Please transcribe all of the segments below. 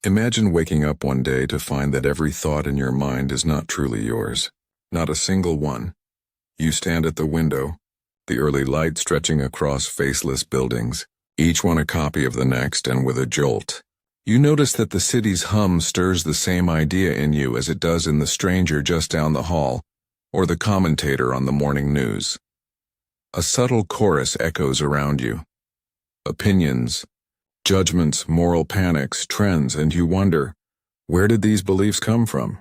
Imagine waking up one day to find that every thought in your mind is not truly yours. Not a single one. You stand at the window, the early light stretching across faceless buildings, each one a copy of the next, and with a jolt, you notice that the city's hum stirs the same idea in you as it does in the stranger just down the hall, or the commentator on the morning news. A subtle chorus echoes around you. Opinions, judgments, moral panics, trends, and you wonder, where did these beliefs come from?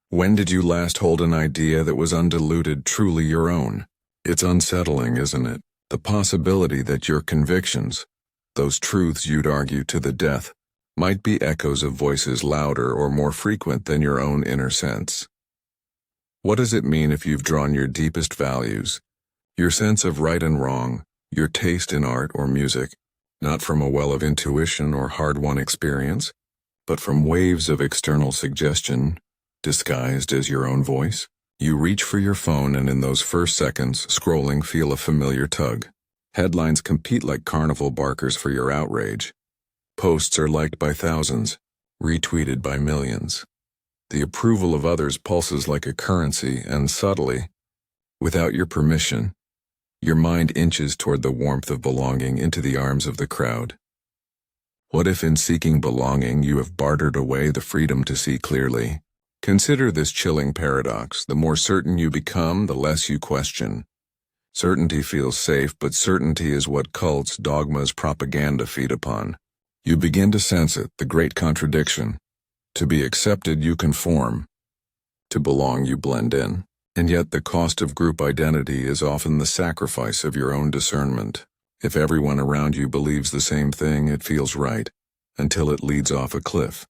When did you last hold an idea that was undiluted, truly your own? It's unsettling, isn't it? The possibility that your convictions, those truths you'd argue to the death, might be echoes of voices louder or more frequent than your own inner sense. What does it mean if you've drawn your deepest values, your sense of right and wrong, your taste in art or music, not from a well of intuition or hard-won experience, but from waves of external suggestion, disguised as your own voice? You reach for your phone and in those first seconds, scrolling, feel a familiar tug. Headlines compete like carnival barkers for your outrage. Posts are liked by thousands, retweeted by millions. The approval of others pulses like a currency, and subtly, without your permission, your mind inches toward the warmth of belonging into the arms of the crowd. What if in seeking belonging you have bartered away the freedom to see clearly? Consider this chilling paradox. The more certain you become, the less you question. Certainty feels safe, but certainty is what cults, dogmas, propaganda feed upon. You begin to sense it, the great contradiction. To be accepted, you conform. To belong, you blend in. And yet the cost of group identity is often the sacrifice of your own discernment. If everyone around you believes the same thing, it feels right, until it leads off a cliff.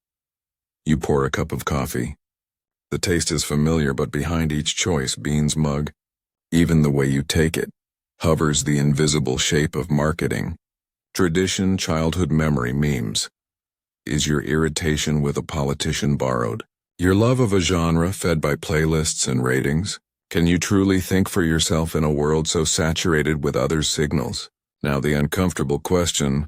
You pour a cup of coffee. The taste is familiar, but behind each choice, beans, mug, even the way you take it, hovers the invisible shape of marketing. Tradition, childhood memory, memes. Is your irritation with a politician borrowed? Your love of a genre fed by playlists and ratings? Can you truly think for yourself in a world so saturated with others' signals? Now the uncomfortable question,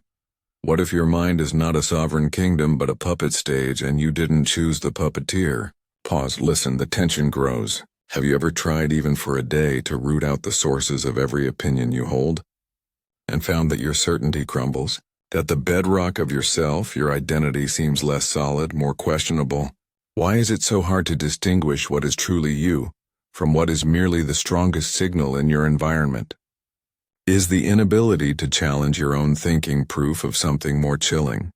what if your mind is not a sovereign kingdom but a puppet stage and you didn't choose the puppeteer? Pause, listen, the tension grows. Have you ever tried even for a day to root out the sources of every opinion you hold? And found that your certainty crumbles? That the bedrock of yourself, your identity, seems less solid, more questionable? Why is it so hard to distinguish what is truly you from what is merely the strongest signal in your environment? Is the inability to challenge your own thinking proof of something more chilling?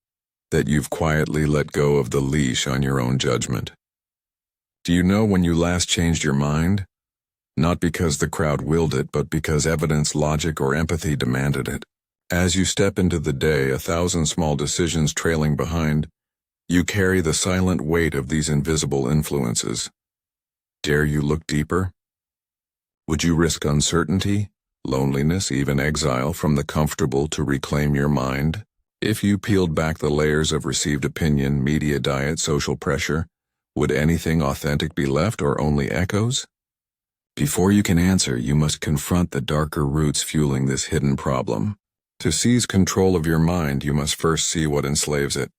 That you've quietly let go of the leash on your own judgment? Do you know when you last changed your mind? Not because the crowd willed it, but because evidence, logic, or empathy demanded it. As you step into the day, 1,000 small decisions trailing behind, you carry the silent weight of these invisible influences. Dare you look deeper? Would you risk uncertainty, loneliness, even exile from the comfortable to reclaim your mind? If you peeled back the layers of received opinion, media diet, social pressure, would anything authentic be left or only echoes? Before you can answer, you must confront the darker roots fueling this hidden problem. To seize control of your mind, you must first see what enslaves it.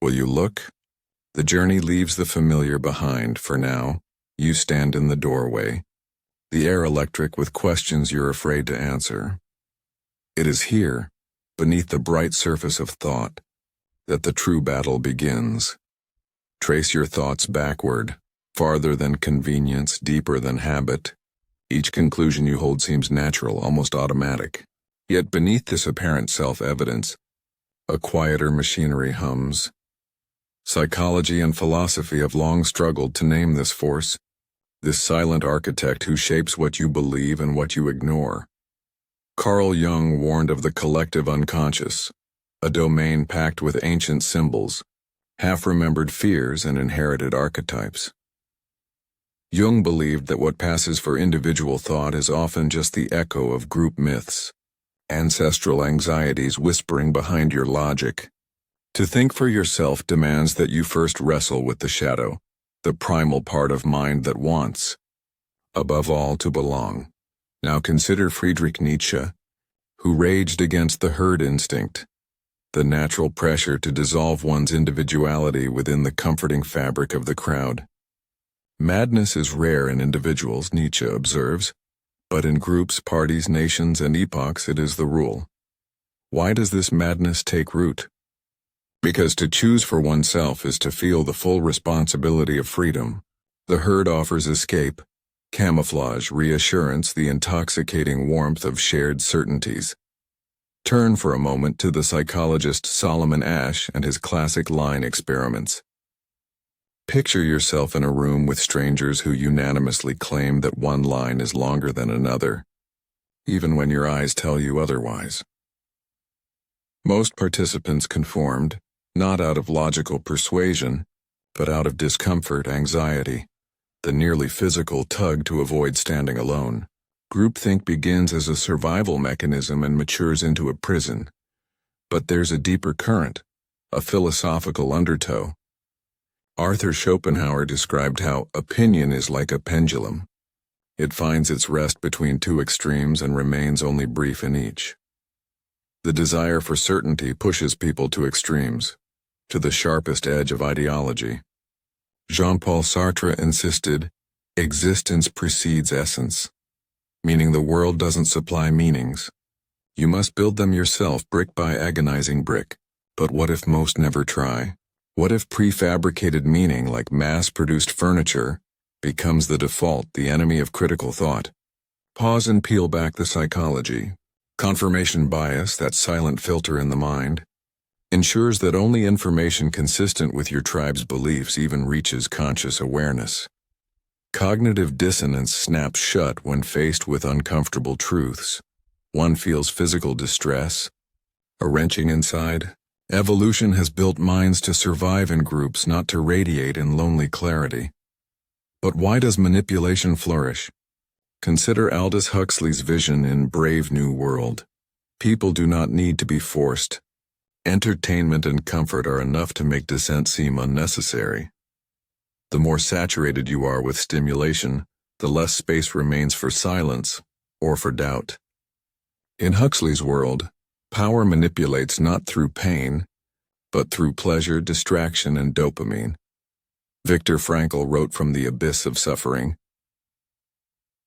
Will you look? The journey leaves the familiar behind. For now, you stand in the doorway, the air electric with questions you're afraid to answer. It is here, beneath the bright surface of thought, that the true battle begins. Trace your thoughts backward, farther than convenience, deeper than habit. Each conclusion you hold seems natural, almost automatic. Yet beneath this apparent self-evidence, a quieter machinery hums. Psychology and philosophy have long struggled to name this force, this silent architect who shapes what you believe and what you ignore. Carl Jung warned of the collective unconscious, a domain packed with ancient symbols, half-remembered fears, and inherited archetypes. Jung believed that what passes for individual thought is often just the echo of group myths, ancestral anxieties whispering behind your logic. To think for yourself demands that you first wrestle with the shadow, the primal part of mind that wants, above all, to belong. Now consider Friedrich Nietzsche, who raged against the herd instinct, the natural pressure to dissolve one's individuality within the comforting fabric of the crowd. Madness is rare in individuals, Nietzsche observes, but in groups, parties, nations, and epochs it is the rule. Why does this madness take root? Because to choose for oneself is to feel the full responsibility of freedom. The herd offers escape, camouflage, reassurance, the intoxicating warmth of shared certainties. Turn for a moment to the psychologist Solomon Asch and his classic line experiments. Picture yourself in a room with strangers who unanimously claim that one line is longer than another, even when your eyes tell you otherwise. Most participants conformed, not out of logical persuasion, but out of discomfort, anxiety, the nearly physical tug to avoid standing alone. Groupthink begins as a survival mechanism and matures into a prison. But there's a deeper current, a philosophical undertow. Arthur Schopenhauer described how opinion is like a pendulum. It finds its rest between two extremes and remains only brief in each. The desire for certainty pushes people to extremes, to the sharpest edge of ideology. Jean-Paul Sartre insisted, existence precedes essence, meaning the world doesn't supply meanings. You must build them yourself brick by agonizing brick. But what if most never try? What if prefabricated meaning, like mass-produced furniture, becomes the default, the enemy of critical thought? Pause and peel back the psychology. Confirmation bias, that silent filter in the mind, ensures that only information consistent with your tribe's beliefs even reaches conscious awareness. Cognitive dissonance snaps shut when faced with uncomfortable truths. One feels physical distress, a wrenching inside. Evolution has built minds to survive in groups, not to radiate in lonely clarity. But why does manipulation flourish? Consider Aldous Huxley's vision in Brave New World. People do not need to be forced. Entertainment and comfort are enough to make dissent seem unnecessary. The more saturated you are with stimulation, the less space remains for silence or for doubt. In Huxley's world, power manipulates not through pain, but through pleasure, distraction, and dopamine. Viktor Frankl wrote from the abyss of suffering,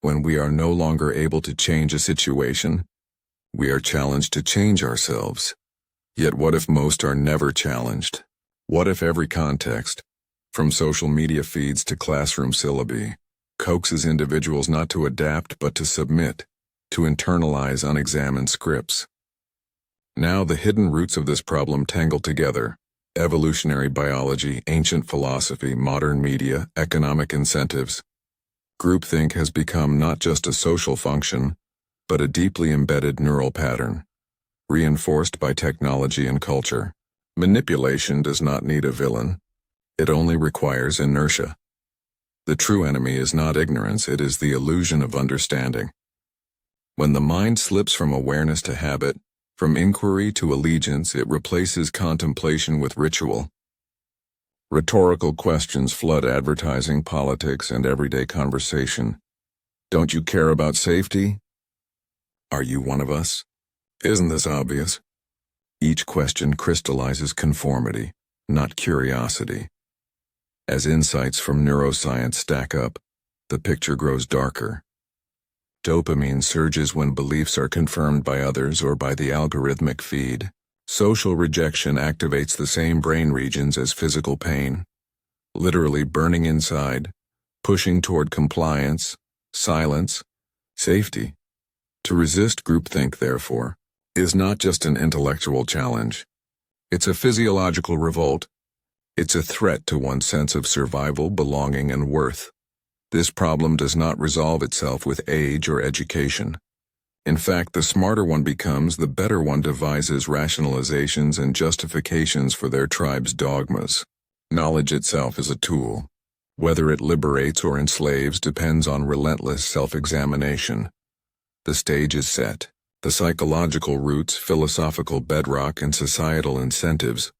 when we are no longer able to change a situation, we are challenged to change ourselves. Yet what if most are never challenged? What if every context, from social media feeds to classroom syllabi, coaxes individuals not to adapt but to submit, to internalize unexamined scripts? Now the hidden roots of this problem tangle together: evolutionary biology, ancient philosophy, modern media, economic incentives. Groupthink has become not just a social function, but a deeply embedded neural pattern, reinforced by technology and culture. Manipulation does not need a villain. It only requires inertia. The true enemy is not ignorance, it is the illusion of understanding. When the mind slips from awareness to habit, from inquiry to allegiance, it replaces contemplation with ritual. Rhetorical questions flood advertising, politics, and everyday conversation. Don't you care about safety? Are you one of us? Isn't this obvious? Each question crystallizes conformity, not curiosity. As insights from neuroscience stack up, the picture grows darker. Dopamine surges when beliefs are confirmed by others or by the algorithmic feed. Social rejection activates the same brain regions as physical pain, literally burning inside, pushing toward compliance, silence, safety. To resist groupthink, therefore, is not just an intellectual challenge. It's a physiological revolt. It's a threat to one's sense of survival, belonging, and worth. This problem does not resolve itself with age or education. In fact, the smarter one becomes, the better one devises rationalizations and justifications for their tribe's dogmas. Knowledge itself is a tool. Whether it liberates or enslaves depends on relentless self-examination. The stage is set. The psychological roots, philosophical bedrock, and societal incentives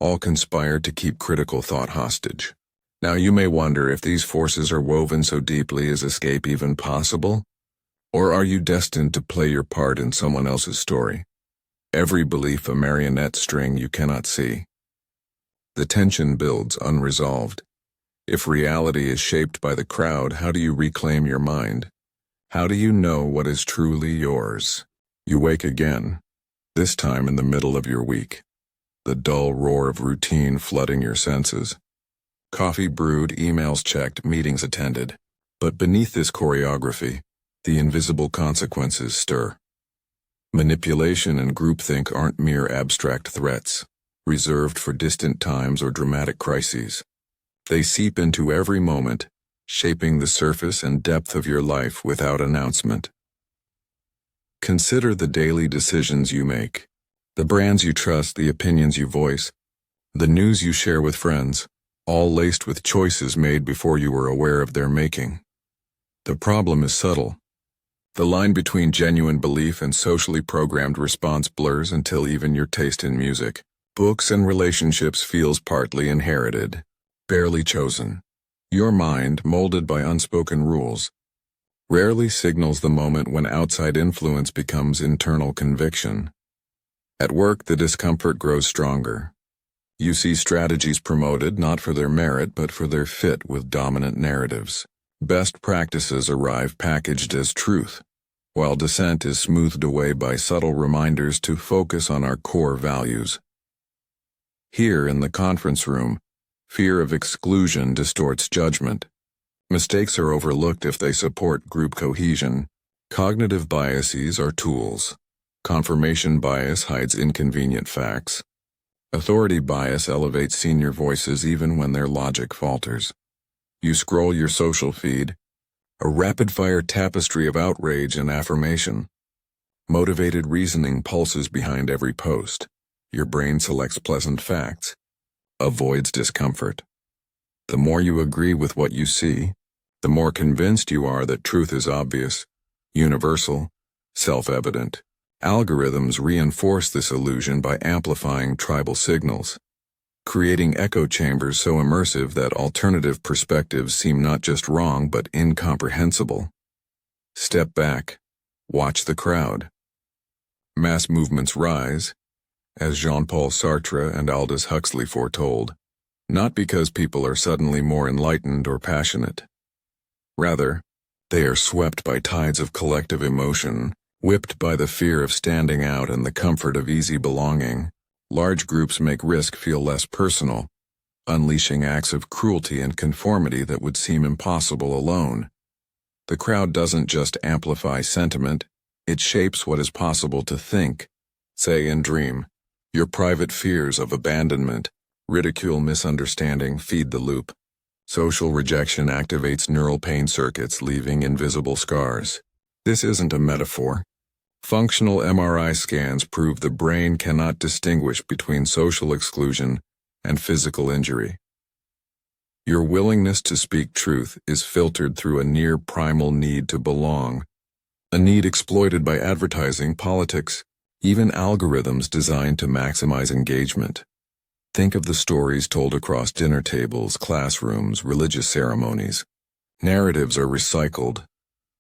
all conspire to keep critical thought hostage. Now you may wonder if these forces are woven so deeply, is escape even possible? Or are you destined to play your part in someone else's story? every belief a marionette string you cannot see. The tension builds unresolved. If reality is shaped by the crowd, how do you reclaim your mind? How do you know what is truly yours? You wake again, this time in the middle of your week. The dull roar of routine flooding your senses. Coffee brewed, emails checked, meetings attended. But beneath this choreography, the invisible consequences stir. Manipulation and groupthink aren't mere abstract threats, reserved for distant times or dramatic crises. They seep into every moment, shaping the surface and depth of your life without announcement. Consider the daily decisions you make, the brands you trust, the opinions you voice, the news you share with friends, all laced with choices made before you were aware of their making. The problem is subtle. The line between genuine belief and socially programmed response blurs until even your taste in music, books, and relationships feels partly inherited, barely chosen. Your mind, molded by unspoken rules, rarely signals the moment when outside influence becomes internal conviction. At work, the discomfort grows stronger. You see strategies promoted not for their merit but for their fit with dominant narratives. Best practices arrive packaged as truth, while dissent is smoothed away by subtle reminders to focus on our core values. Here in the conference room, fear of exclusion distorts judgment. Mistakes are overlooked if they support group cohesion. Cognitive biases are tools. Confirmation bias hides inconvenient facts. Authority bias elevates senior voices even when their logic falters. You scroll your social feed, a rapid-fire tapestry of outrage and affirmation. Motivated reasoning pulses behind every post. Your brain selects pleasant facts, avoids discomfort. The more you agree with what you see, the more convinced you are that truth is obvious, universal, self-evident. Algorithms reinforce this illusion by amplifying tribal signals, creating echo chambers so immersive that alternative perspectives seem not just wrong but incomprehensible. Step back, watch the crowd. Mass movements rise, as Jean-Paul Sartre and Aldous Huxley foretold, not because people are suddenly more enlightened or passionate. Rather, they are swept by tides of collective emotion, whipped by the fear of standing out and the comfort of easy belonging. Large groups make risk feel less personal, unleashing acts of cruelty and conformity that would seem impossible alone. The crowd doesn't just amplify sentiment, it shapes what is possible to think, say, and dream. Your private fears of abandonment, ridicule, misunderstanding feed the loop. Social rejection activates neural pain circuits, leaving invisible scars. This isn't a metaphor. Functional MRI scans prove the brain cannot distinguish between social exclusion and physical injury. Your willingness to speak truth is filtered through a near primal need to belong, a need exploited by advertising, politics, even algorithms designed to maximize engagement. Think of the stories told across dinner tables, classrooms, religious ceremonies. Narratives are recycled,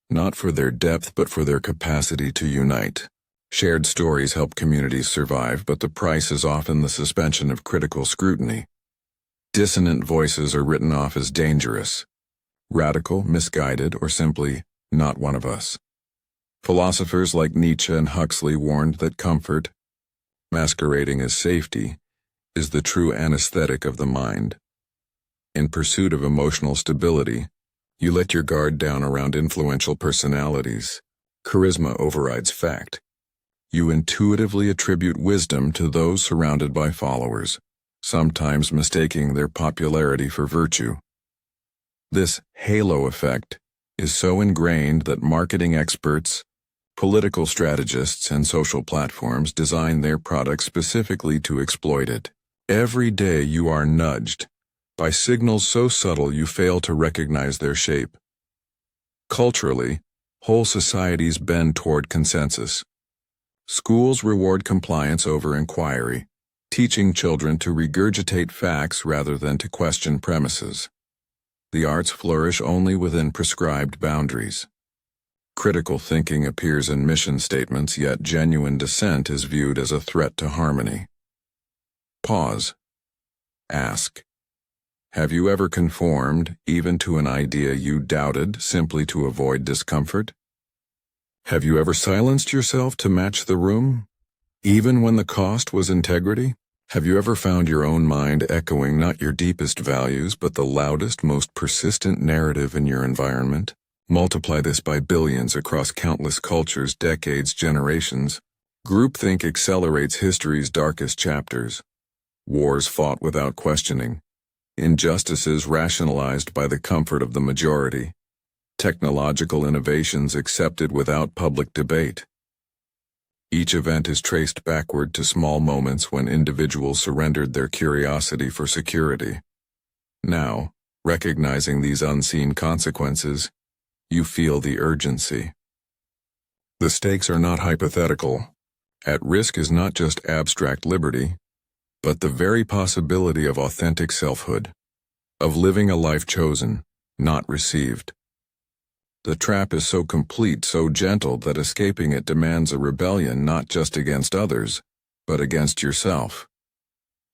not for their depth but for their capacity to unite. Shared stories help communities survive, but the price is often the suspension of critical scrutiny. Dissonant voices are written off as dangerous, radical, misguided, or simply not one of us. Philosophers like Nietzsche and Huxley warned that comfort, masquerading as safety, is the true anesthetic of the mind. In pursuit of emotional stability, you let your guard down around influential personalities. Charisma overrides fact. You intuitively attribute wisdom to those surrounded by followers, sometimes mistaking their popularity for virtue. This halo effect is so ingrained that marketing experts, political strategists, and social platforms design their products specifically to exploit it. Every day you are nudged by signals so subtle you fail to recognize their shape. Culturally, whole societies bend toward consensus. Schools reward compliance over inquiry, teaching children to regurgitate facts rather than to question premises. The arts flourish only within prescribed boundaries. Critical thinking appears in mission statements, yet genuine dissent is viewed as a threat to harmony. Pause. Ask. Have you ever conformed, even to an idea you doubted, simply to avoid discomfort? Have you ever silenced yourself to match the room, even when the cost was integrity? Have you ever found your own mind echoing not your deepest values, but the loudest, most persistent narrative in your environment? Multiply this by billions across countless cultures, decades, generations. Groupthink accelerates history's darkest chapters. Wars fought without questioning. Injustices rationalized by the comfort of the majority. Technological innovations accepted without public debate. Each event is traced backward to small moments when individuals surrendered their curiosity for security. Now, recognizing these unseen consequences, you feel the urgency. The stakes are not hypothetical. At risk is not just abstract liberty, but the very possibility of authentic selfhood, of living a life chosen, not received. The trap is so complete, so gentle, that escaping it demands a rebellion not just against others, but against yourself.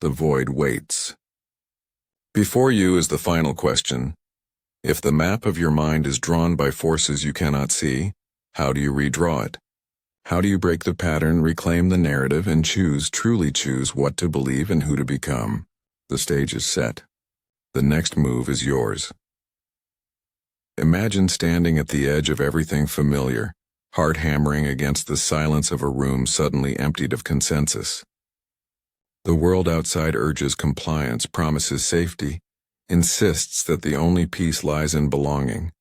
The void waits. Before you is the final question. If the map of your mind is drawn by forces you cannot see, how do you redraw it? How do you break the pattern, reclaim the narrative, and truly choose what to believe and who to become? The stage is set. The next move is yours. Imagine standing at the edge of everything familiar, heart hammering against the silence of a room suddenly emptied of consensus. The world outside urges compliance, promises safety, insists that the only peace lies in belonging,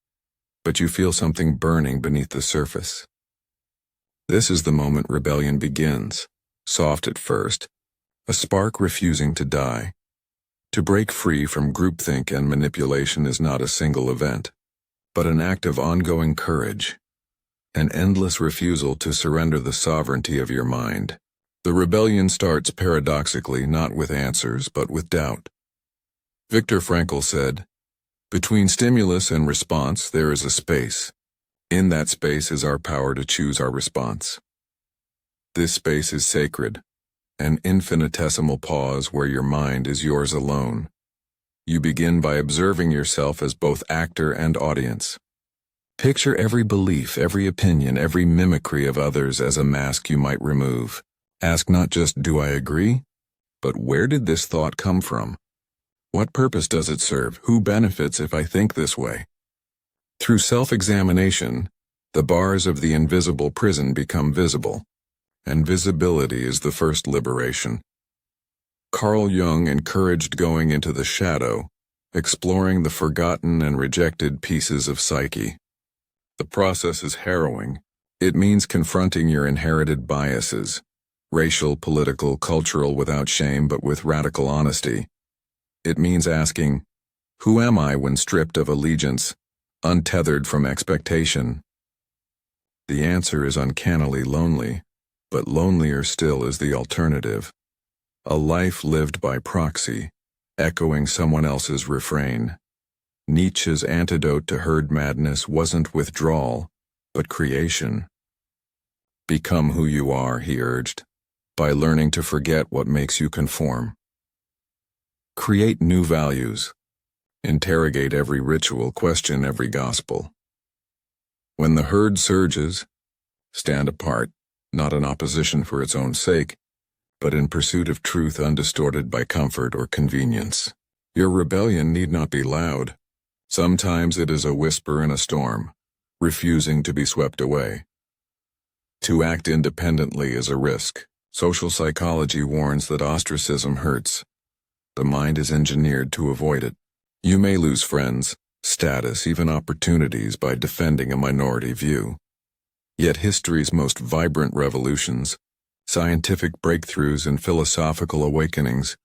but you feel something burning beneath the surface. This is the moment rebellion begins, soft at first, a spark refusing to die. To break free from groupthink and manipulation is not a single event, but an act of ongoing courage, an endless refusal to surrender the sovereignty of your mind. The rebellion starts paradoxically not with answers but with doubt. Viktor Frankl said, "Between stimulus and response there is a space. In that space is our power to choose our response. This space is sacred, an infinitesimal pause where your mind is yours alone. You begin by observing yourself as both actor and audience. Picture every belief, every opinion, every mimicry of others as a mask you might remove. Ask not just, do I agree? But where did this thought come from? What purpose does it serve? Who benefits if I think this way? Through self-examination, the bars of the invisible prison become visible, and visibility is the first liberation. Carl Jung encouraged going into the shadow, exploring the forgotten and rejected pieces of psyche. The process is harrowing. It means confronting your inherited biases, racial, political, cultural, without shame but with radical honesty. It means asking, who am I when stripped of allegiance, untethered from expectation? The answer is uncannily lonely, but lonelier still is the alternative. A life lived by proxy, echoing someone else's refrain. Nietzsche's antidote to herd madness wasn't withdrawal, but creation. Become who you are, he urged, by learning to forget what makes you conform. Create new values. Interrogate every ritual, question every gospel. When the herd surges, stand apart, not in opposition for its own sake, but in pursuit of truth undistorted by comfort or convenience. Your rebellion need not be loud. Sometimes it is a whisper in a storm, refusing to be swept away. To act independently is a risk. Social psychology warns that ostracism hurts. The mind is engineered to avoid it. You may lose friends, status, even opportunities by defending a minority view. Yet history's most vibrant revolutions, scientific breakthroughs and philosophical awakenings,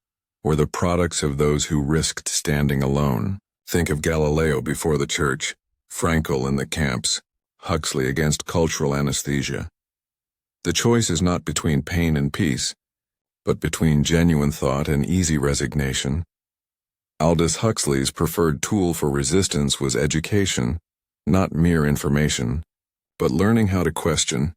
were the products of those who risked standing alone. Think of Galileo before the church, Frankl in the camps, Huxley against cultural anesthesia. The choice is not between pain and peace, but between genuine thought and easy resignation. Aldous Huxley's preferred tool for resistance was education, not mere information. but learning how to question,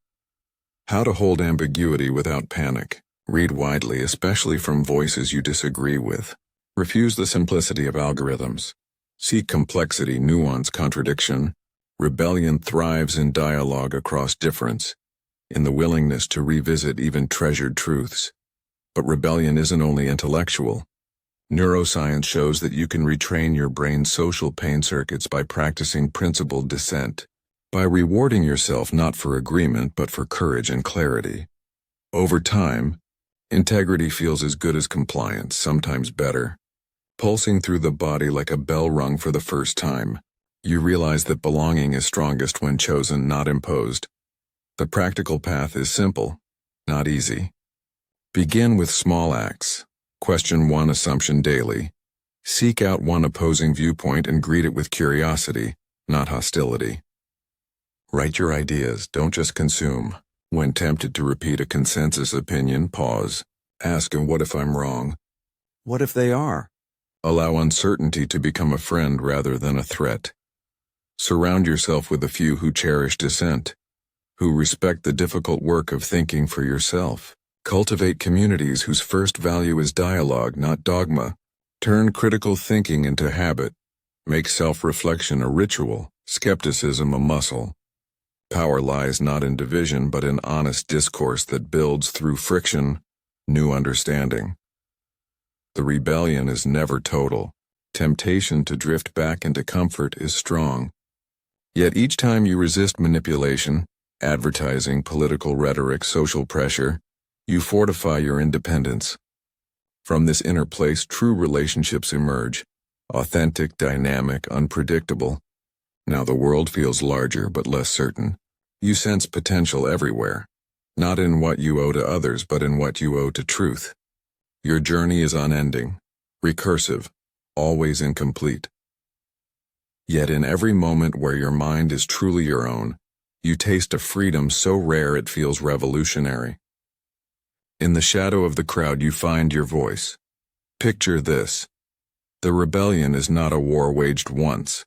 how to hold ambiguity without panic. Read widely, especially from voices you disagree with. Refuse the simplicity of algorithms. Seek complexity, nuance, contradiction. Rebellion thrives in dialogue across difference, in the willingness to revisit even treasured truths. But rebellion isn't only intellectual. Neuroscience shows that you can retrain your brain's social pain circuits by practicing principled dissent, by rewarding yourself not for agreement but for courage and clarity. Over time, integrity feels as good as compliance, sometimes better. Pulsing through the body like a bell rung for the first time, you realize that belonging is strongest when chosen, not imposed. The practical path is simple, not easy. Begin with small acts. Question one assumption daily. Seek out one opposing viewpoint and greet it with curiosity, not hostility. Write your ideas, don't just consume. When tempted to repeat a consensus opinion, pause. Ask, and what if I'm wrong? What if they are? Allow uncertainty to become a friend rather than a threat. Surround yourself with a few who cherish dissent, who respect the difficult work of thinking for yourself. Cultivate communities whose first value is dialogue, not dogma. Turn critical thinking into habit. Make self-reflection a ritual, skepticism a muscle. Power lies not in division but in honest discourse that builds through friction, new understanding. The rebellion is never total. Temptation to drift back into comfort is strong. Yet each time you resist manipulation, advertising, political rhetoric, social pressure, you fortify your independence. From this inner place, true relationships emerge, authentic, dynamic, unpredictable. Now the world feels larger but less certain. You sense potential everywhere, not in what you owe to others but in what you owe to truth. Your journey is unending, recursive, always incomplete. Yet in every moment where your mind is truly your own, you taste a freedom so rare it feels revolutionary. In the shadow of the crowd you find your voice. Picture this. The rebellion is not a war waged once,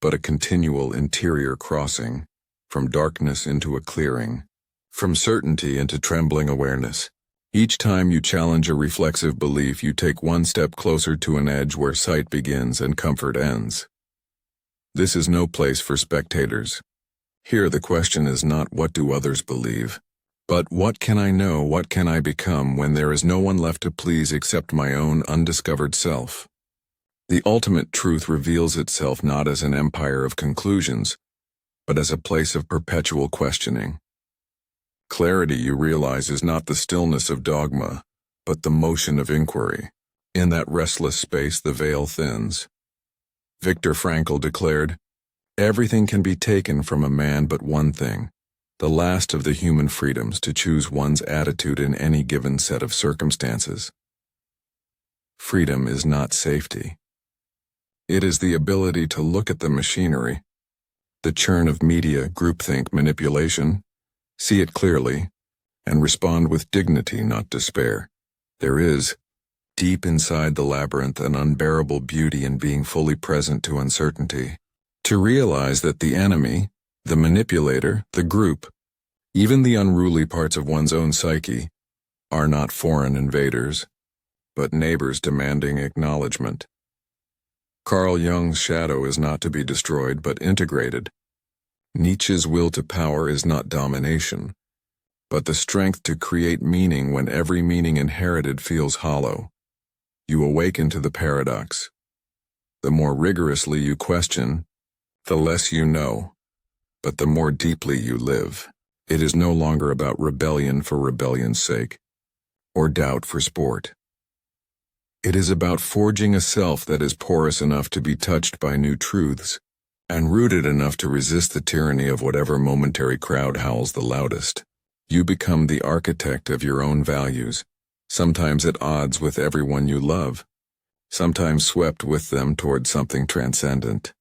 but a continual interior crossing, from darkness into a clearing, from certainty into trembling awareness. Each time you challenge a reflexive belief, you take one step closer to an edge where sight begins and comfort ends. This is no place for spectators. Here the question is not what do others believe, but what can I know, what can I become when there is no one left to please except my own undiscovered self. The ultimate truth reveals itself not as an empire of conclusions, but as a place of perpetual questioning. Clarity, you realize, is not the stillness of dogma, but the motion of inquiry. In that restless space, the veil thins. Viktor Frankl declared, "Everything can be taken from a man but one thing, the last of the human freedoms, to choose one's attitude in any given set of circumstances." Freedom is not safety. It is the ability to look at the machinery, the churn of media, groupthink, manipulation, see it clearly, and respond with dignity, not despair. There is, deep inside the labyrinth, an unbearable beauty in being fully present to uncertainty. To realize that the enemy, the manipulator, the group, even the unruly parts of one's own psyche, are not foreign invaders, but neighbors demanding acknowledgement. Carl Jung's shadow is not to be destroyed but integrated. Nietzsche's will to power is not domination, but the strength to create meaning when every meaning inherited feels hollow. You awaken to the paradox. The more rigorously you question, the less you know, but the more deeply you live. It is no longer about rebellion for rebellion's sake, or doubt for sport. It is about forging a self that is porous enough to be touched by new truths, and rooted enough to resist the tyranny of whatever momentary crowd howls the loudest. You become the architect of your own values, sometimes at odds with everyone you love, sometimes swept with them toward something transcendent.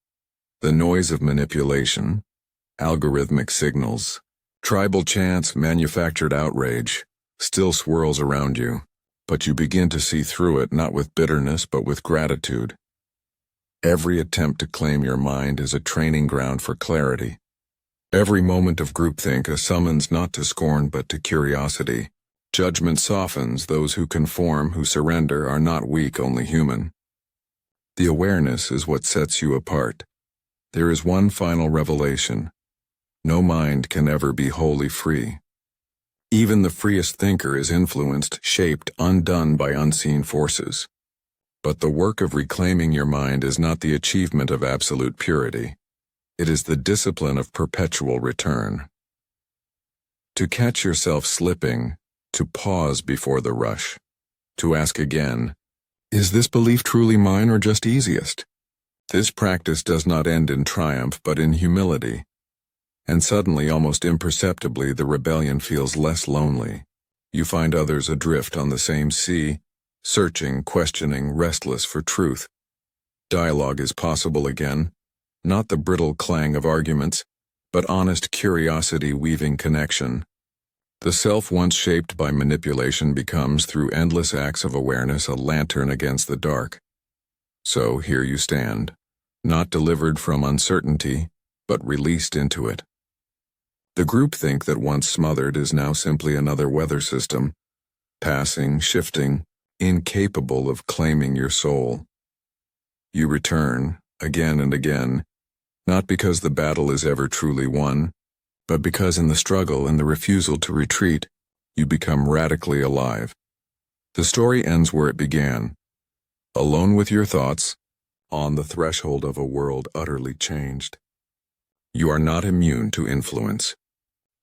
The noise of manipulation, algorithmic signals, tribal chants, manufactured outrage, still swirls around you, but you begin to see through it not with bitterness but with gratitude. Every attempt to claim your mind is a training ground for clarity. Every moment of groupthink a summons not to scorn but to curiosity. Judgment softens; those who conform, who surrender, are not weak, only human. The awareness is what sets you apart. There is one final revelation. No mind can ever be wholly free. Even the freest thinker is influenced, shaped, undone by unseen forces. But the work of reclaiming your mind is not the achievement of absolute purity. It is the discipline of perpetual return. To catch yourself slipping, to pause before the rush, to ask again, is this belief truly mine or just easiest? This practice does not end in triumph but in humility. And suddenly, almost imperceptibly, the rebellion feels less lonely. You find others adrift on the same sea, searching, questioning, restless for truth. Dialogue is possible again, not the brittle clang of arguments, but honest curiosity weaving connection. The self once shaped by manipulation becomes, through endless acts of awareness, a lantern against the dark. So here you stand, not delivered from uncertainty, but released into it. The groupthink that once smothered is now simply another weather system, passing, shifting, incapable of claiming your soul. You return, again and again, not because the battle is ever truly won, but because in the struggle and the refusal to retreat, you become radically alive. The story ends where it began, alone with your thoughts, on the threshold of a world utterly changed. You are not immune to influence.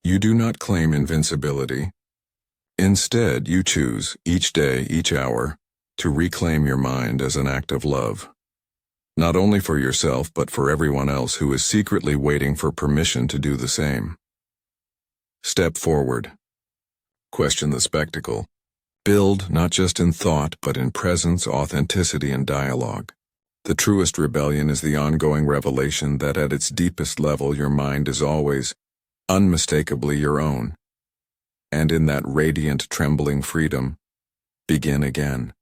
You do not claim invincibility. Instead, you choose, each day, each hour, to reclaim your mind as an act of love. Not only for yourself, but for everyone else who is secretly waiting for permission to do the same. Step forward. Question the spectacle. Build not just in thought, but in presence, authenticity, and dialogue. The truest rebellion is the ongoing revelation that at its deepest level your mind is always, unmistakably your own. And in that radiant, trembling freedom, begin again.